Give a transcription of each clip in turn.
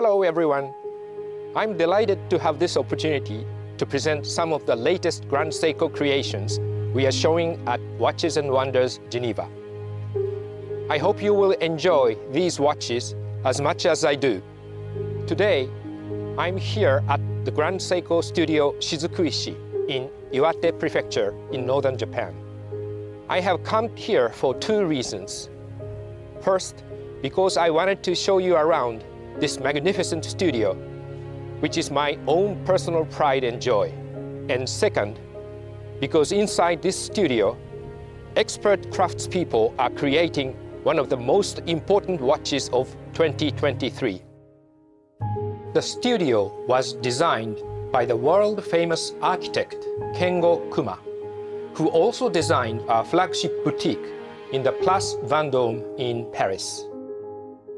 Hello everyone. I'm delighted to have this opportunity to present some of the latest Grand Seiko creations we are showing at Watches and Wonders, Geneva. I hope you will enjoy these watches as much as I do. Today, I'm here at the Grand Seiko Studio Shizukuishi in Iwate Prefecture in northern Japan. I have come here for two reasons. First, because I wanted to show you around this magnificent studio, which is my own personal pride and joy. And second, because inside this studio, expert craftspeople are creating one of the most important watches of 2023. The studio was designed by the world-famous architect Kengo Kuma, who also designed our flagship boutique in the Place Vendôme in Paris.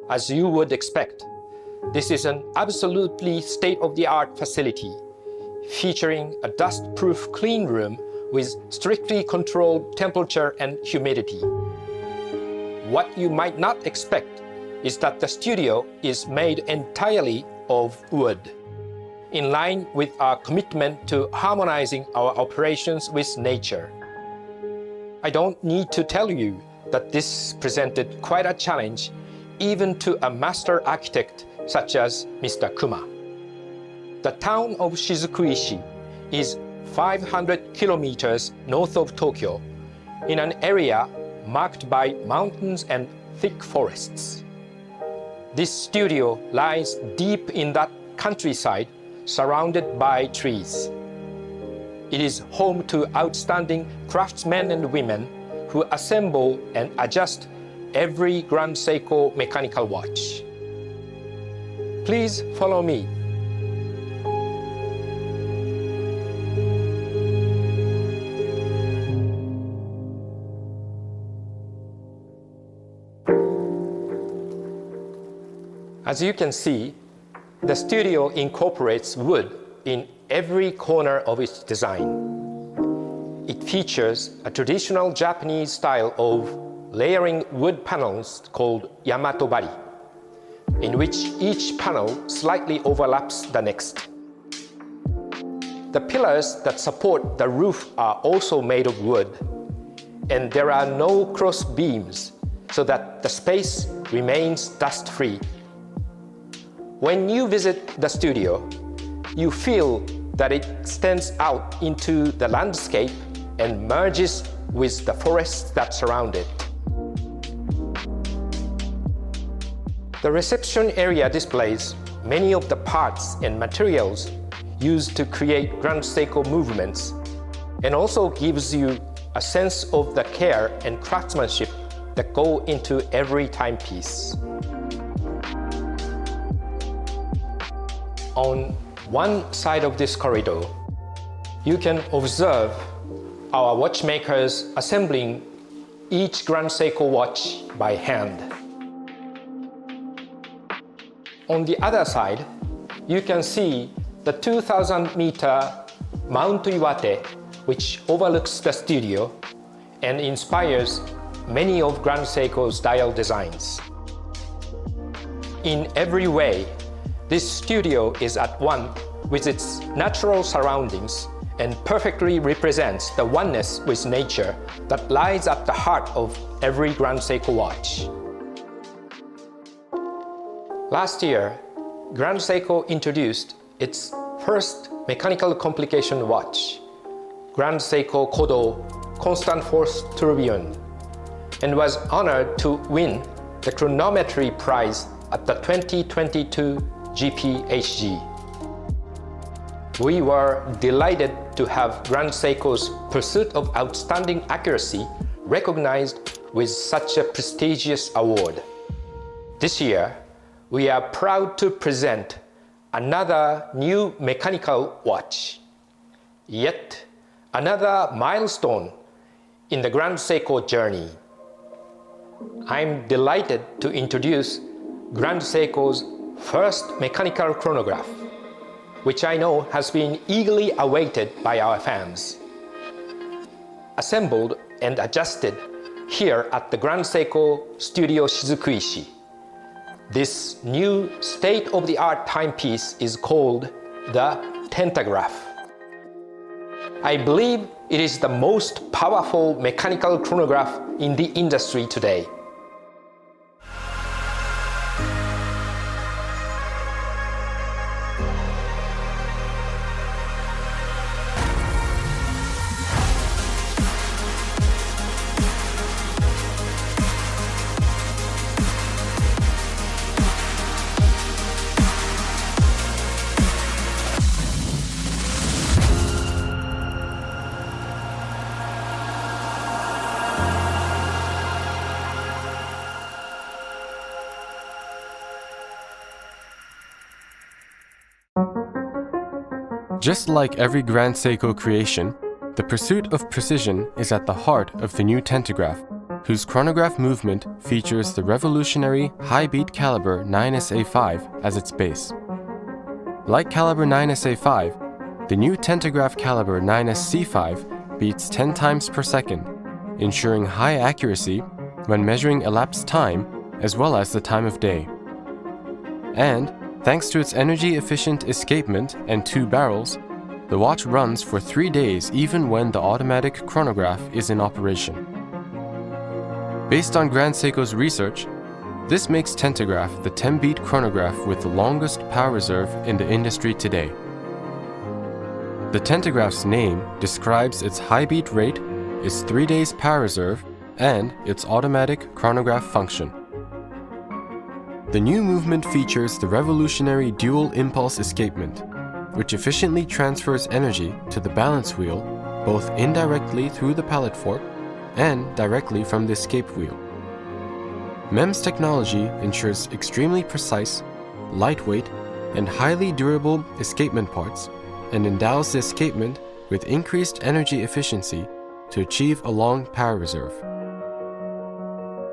As you would expect, this is an absolutely state-of-the-art facility featuring a dust-proof clean room with strictly controlled temperature and humidity. What you might not expect is that the studio is made entirely of wood, in line with our commitment to harmonizing our operations with nature. I don't need to tell you that this presented quite a challenge even to a master architect such as Mr. Kuma. The town of Shizukuishi is 500 kilometers north of Tokyo in an area marked by mountains and thick forests. This studio lies deep in that countryside surrounded by trees. It is home to outstanding craftsmen and women who assemble and adjust every Grand Seiko mechanical watch. Please follow me. As you can see, the studio incorporates wood in every corner of its design. It features a traditional Japanese style of layering wood panels called yamatobari, in which each panel slightly overlaps the next. The pillars that support the roof are also made of wood, and there are no cross beams so that the space remains dust-free. When you visit the studio, you feel that it extends out into the landscape and merges with the forests that surround it. The reception area displays many of the parts and materials used to create Grand Seiko movements, and also gives you a sense of the care and craftsmanship that go into every timepiece. On one side of this corridor, you can observe our watchmakers assembling each Grand Seiko watch by hand. On the other side, you can see the 2,000-meter Mount Iwate, which overlooks the studio and inspires many of Grand Seiko's dial designs. In every way, this studio is at one with its natural surroundings and perfectly represents the oneness with nature that lies at the heart of every Grand Seiko watch. Last year, Grand Seiko introduced its first mechanical complication watch, Grand Seiko Kodo Constant Force Tourbillon, and was honored to win the chronometry prize at the 2022 GPHG. We were delighted to have Grand Seiko's pursuit of outstanding accuracy recognized with such a prestigious award. This year, we are proud to present another new mechanical watch, yet another milestone in the Grand Seiko journey. I'm delighted to introduce Grand Seiko's first mechanical chronograph, which I know has been eagerly awaited by our fans. Assembled and adjusted here at the Grand Seiko Studio Shizukuishi, This new state-of-the-art timepiece is called the Tentograph. I believe it is the most powerful mechanical chronograph in the industry today. Just like every Grand Seiko creation, the pursuit of precision is at the heart of the new Tentograph, whose chronograph movement features the revolutionary high-beat caliber 9SA5 as its base. Like caliber 9SA5, the new Tentograph caliber 9SC5 beats 10 times per second, ensuring high accuracy when measuring elapsed time as well as the time of day. And thanks to its energy-efficient escapement and 2 barrels, the watch runs for 3 days even when the automatic chronograph is in operation. Based on Grand Seiko's research, this makes Tentograph the 10-beat chronograph with the longest power reserve in the industry today. The Tentograph's name describes its high beat rate, its 3 days power reserve, and its automatic chronograph function. The new movement features the revolutionary dual impulse escapement, which efficiently transfers energy to the balance wheel both indirectly through the pallet fork and directly from the escape wheel. MEMS technology ensures extremely precise, lightweight, and highly durable escapement parts and endows the escapement with increased energy efficiency to achieve a long power reserve.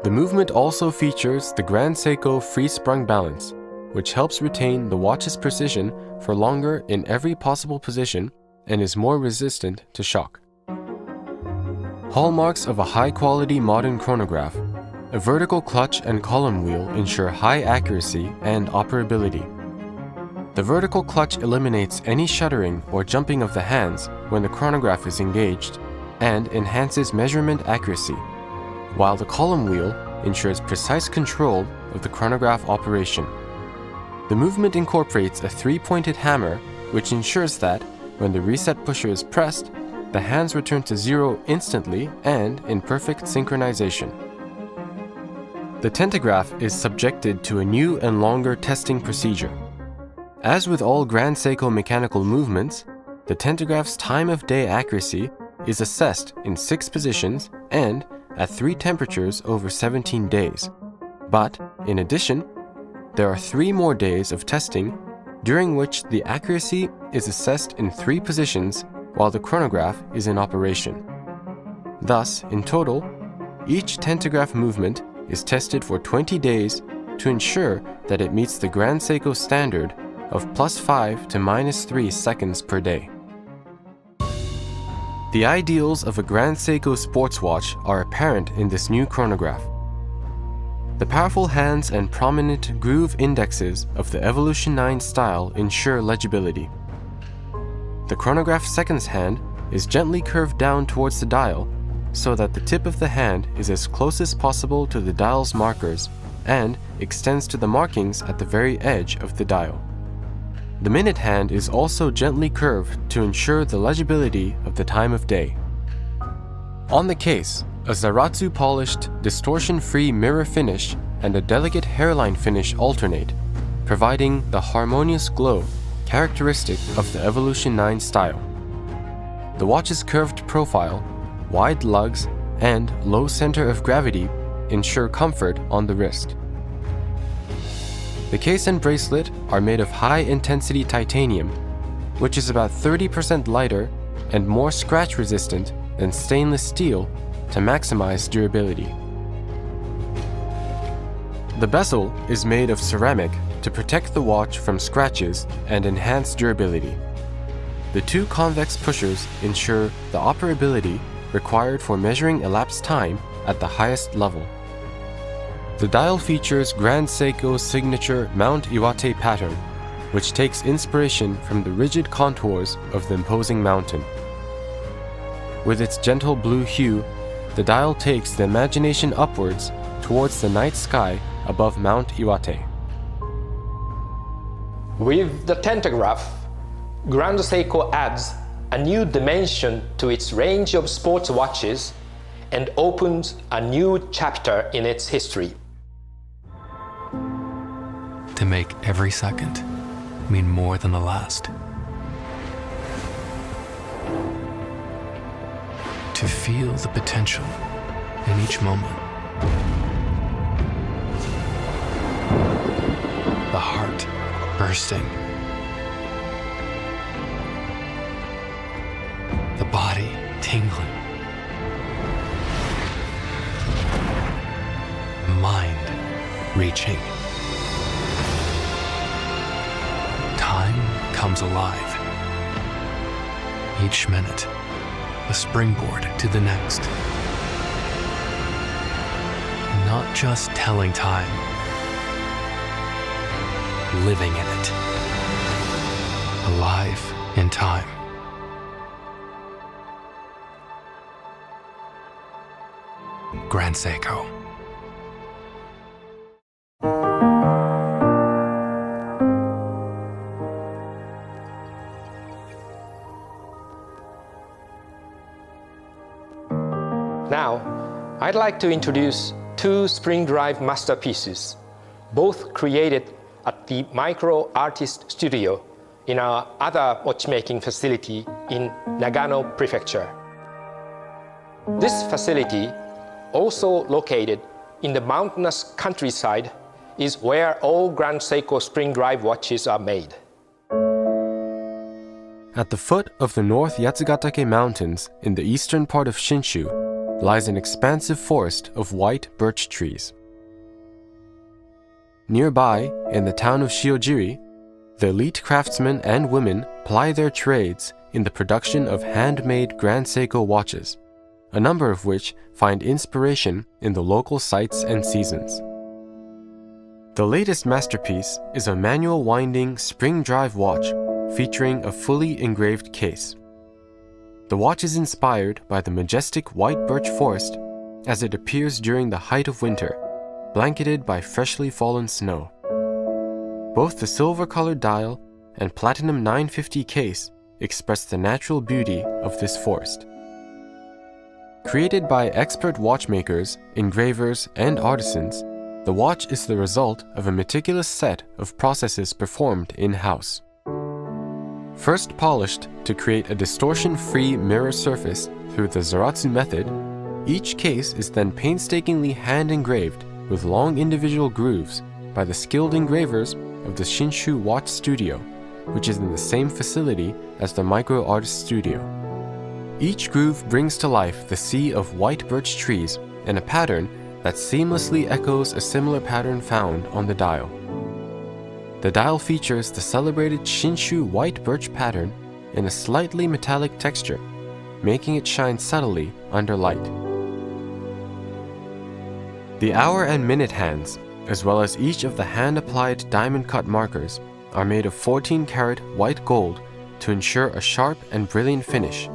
The movement also features the Grand Seiko free-sprung balance, which helps retain the watch's precision for longer in every possible position and is more resistant to shock. Hallmarks of a high-quality modern chronograph, a vertical clutch and column wheel ensure high accuracy and operability. The vertical clutch eliminates any shuddering or jumping of the hands when the chronograph is engaged and enhances measurement accuracy, while the column wheel ensures precise control of the chronograph operation. The movement incorporates a 3-pointed hammer, which ensures that, when the reset pusher is pressed, the hands return to 0 instantly and in perfect synchronization. The Tentograph is subjected to a new and longer testing procedure. As with all Grand Seiko mechanical movements, the Tentograph's time of day accuracy is assessed in 6 positions and at 3 temperatures over 17 days. But, in addition, there are 3 more days of testing during which the accuracy is assessed in 3 positions while the chronograph is in operation. Thus, in total, each Tentograph movement is tested for 20 days to ensure that it meets the Grand Seiko standard of +5 to -3 seconds per day. The ideals of a Grand Seiko sports watch are apparent in this new chronograph. The powerful hands and prominent groove indexes of the Evolution 9 style ensure legibility. The chronograph's seconds hand is gently curved down towards the dial so that the tip of the hand is as close as possible to the dial's markers and extends to the markings at the very edge of the dial. The minute hand is also gently curved to ensure the legibility of the time of day. On the case, a Zaratsu polished, distortion-free mirror finish and a delicate hairline finish alternate, providing the harmonious glow characteristic of the Evolution 9 style. The watch's curved profile, wide lugs, and low center of gravity ensure comfort on the wrist. The case and bracelet are made of high-intensity titanium, which is about 30% lighter and more scratch-resistant than stainless steel to maximize durability. The bezel is made of ceramic to protect the watch from scratches and enhance durability. The 2 convex pushers ensure the operability required for measuring elapsed time at the highest level. The dial features Grand Seiko's signature Mount Iwate pattern, which takes inspiration from the rigid contours of the imposing mountain. With its gentle blue hue, the dial takes the imagination upwards towards the night sky above Mount Iwate. With the tentograph, Grand Seiko adds a new dimension to its range of sports watches and opens a new chapter in its history. To make every second mean more than the last. To feel the potential in each moment. The heart bursting. The body tingling. The mind reaching. Time comes alive. Each minute, a springboard to the next. Not just telling time, living in it. Alive in time. Grand Seiko. Now, I'd like to introduce two spring drive masterpieces, both created at the Micro Artist Studio in our other watchmaking facility in Nagano Prefecture. This facility, also located in the mountainous countryside, is where all Grand Seiko spring drive watches are made. At the foot of the North Yatsugatake Mountains in the eastern part of Shinshu lies an expansive forest of white birch trees. Nearby, in the town of Shiojiri, the elite craftsmen and women ply their trades in the production of handmade Grand Seiko watches, a number of which find inspiration in the local sites and seasons. The latest masterpiece is a manual winding spring drive watch featuring a fully engraved case. The watch is inspired by the majestic white birch forest as it appears during the height of winter, blanketed by freshly fallen snow. Both the silver-colored dial and platinum 950 case express the natural beauty of this forest. Created by expert watchmakers, engravers, and artisans, the watch is the result of a meticulous set of processes performed in-house. First polished to create a distortion-free mirror surface through the Zaratsu method, each case is then painstakingly hand-engraved with long individual grooves by the skilled engravers of the Shinshu Watch Studio, which is in the same facility as the Micro Artist Studio. Each groove brings to life the sea of white birch trees and a pattern that seamlessly echoes a similar pattern found on the dial. The dial features the celebrated Shinshu white birch pattern in a slightly metallic texture, making it shine subtly under light. The hour and minute hands, as well as each of the hand-applied diamond-cut markers, are made of 14-karat white gold to ensure a sharp and brilliant finish,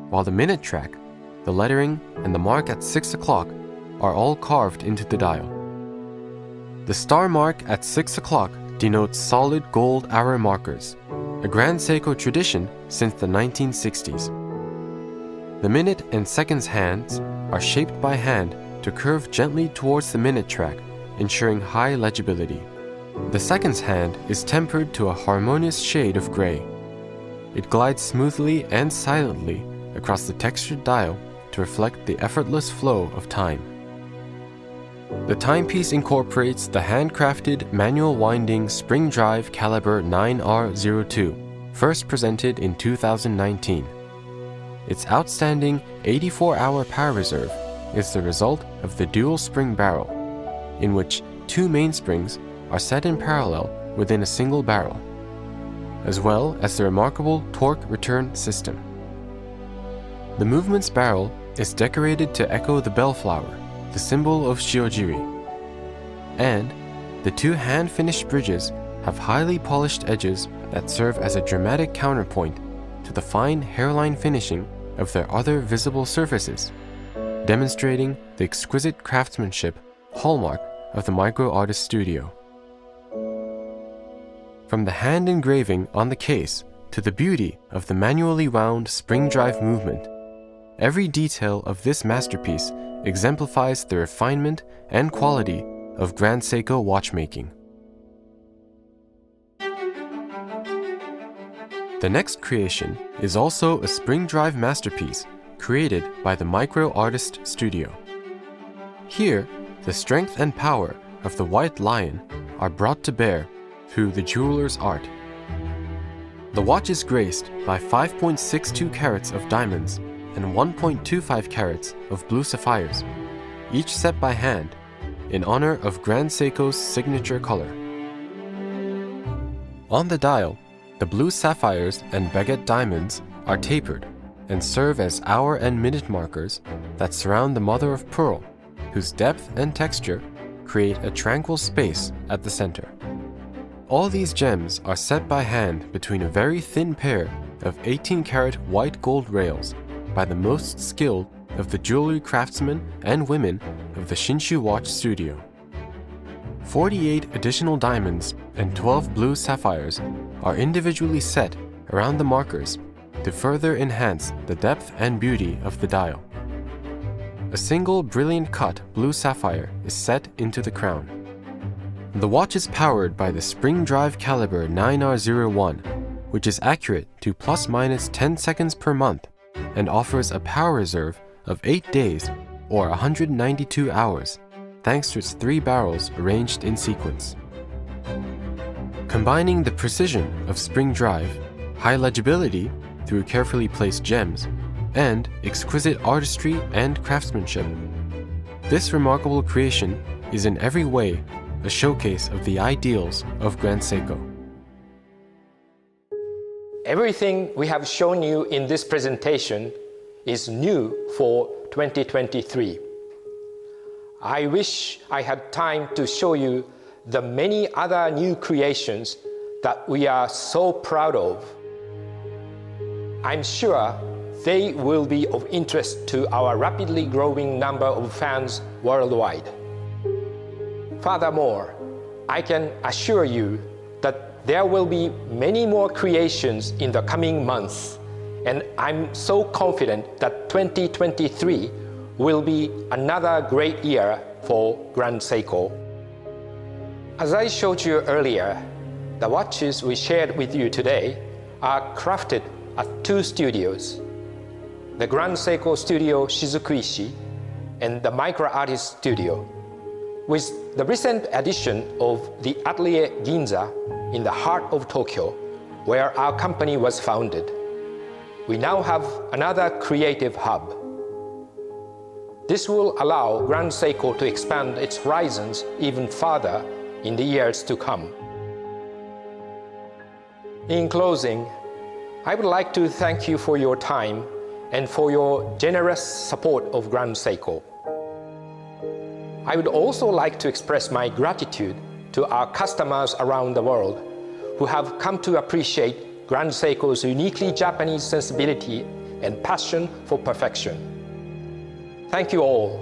while the minute track, the lettering, and the mark at 6 o'clock are all carved into the dial. The star mark at 6 o'clock denotes solid gold hour markers, a Grand Seiko tradition since the 1960s. The minute and seconds hands are shaped by hand to curve gently towards the minute track, ensuring high legibility. The seconds hand is tempered to a harmonious shade of gray. It glides smoothly and silently across the textured dial to reflect the effortless flow of time. The timepiece incorporates the handcrafted manual winding spring drive caliber 9R02, first presented in 2019. Its outstanding 84-hour power reserve is the result of the dual spring barrel, in which two mainsprings are set in parallel within a single barrel, as well as the remarkable torque return system. The movement's barrel is decorated to echo the bellflower, the symbol of Shiojiri. and the two hand-finished bridges have highly polished edges that serve as a dramatic counterpoint to the fine hairline finishing of their other visible surfaces, demonstrating the exquisite craftsmanship hallmark of the micro artist studio. From the hand engraving on the case to the beauty of the manually wound spring drive movement, every detail of this masterpiece exemplifies the refinement and quality of Grand Seiko watchmaking. The next creation is also a spring drive masterpiece created by the Micro Artist Studio. Here, the strength and power of the white lion are brought to bear through the jeweler's art. The watch is graced by 5.62 carats of diamonds and 1.25 carats of blue sapphires, each set by hand in honor of Grand Seiko's signature color. On the dial, the blue sapphires and baguette diamonds are tapered and serve as hour and minute markers that surround the mother of pearl, whose depth and texture create a tranquil space at the center. All these gems are set by hand between a very thin pair of 18-karat white gold rails by the most skilled of the jewelry craftsmen and women of the Shinshu Watch Studio. 48 additional diamonds and 12 blue sapphires are individually set around the markers to further enhance the depth and beauty of the dial. A single brilliant cut blue sapphire is set into the crown. The watch is powered by the spring drive caliber 9R01, which is accurate to plus-minus 10 seconds per month and offers a power reserve of 8 days or 192 hours, thanks to its 3 barrels arranged in sequence. Combining the precision of spring drive, high legibility through carefully placed gems, and exquisite artistry and craftsmanship, this remarkable creation is in every way a showcase of the ideals of Grand Seiko. Everything we have shown you in this presentation is new for 2023. I wish I had time to show you the many other new creations that we are so proud of. I'm sure they will be of interest to our rapidly growing number of fans worldwide. Furthermore, I can assure you that there will be many more creations in the coming months, and I'm so confident that 2023 will be another great year for Grand Seiko. As I showed you earlier, the watches we shared with you today are crafted at 2 studios, the Grand Seiko Studio Shizukuishi and the Micro Artist Studio. With the recent addition of the Atelier Ginza in the heart of Tokyo, where our company was founded, we now have another creative hub. This will allow Grand Seiko to expand its horizons even further in the years to come. In closing, I would like to thank you for your time and for your generous support of Grand Seiko. I would also like to express my gratitude to our customers around the world who have come to appreciate Grand Seiko's uniquely Japanese sensibility and passion for perfection. Thank you all.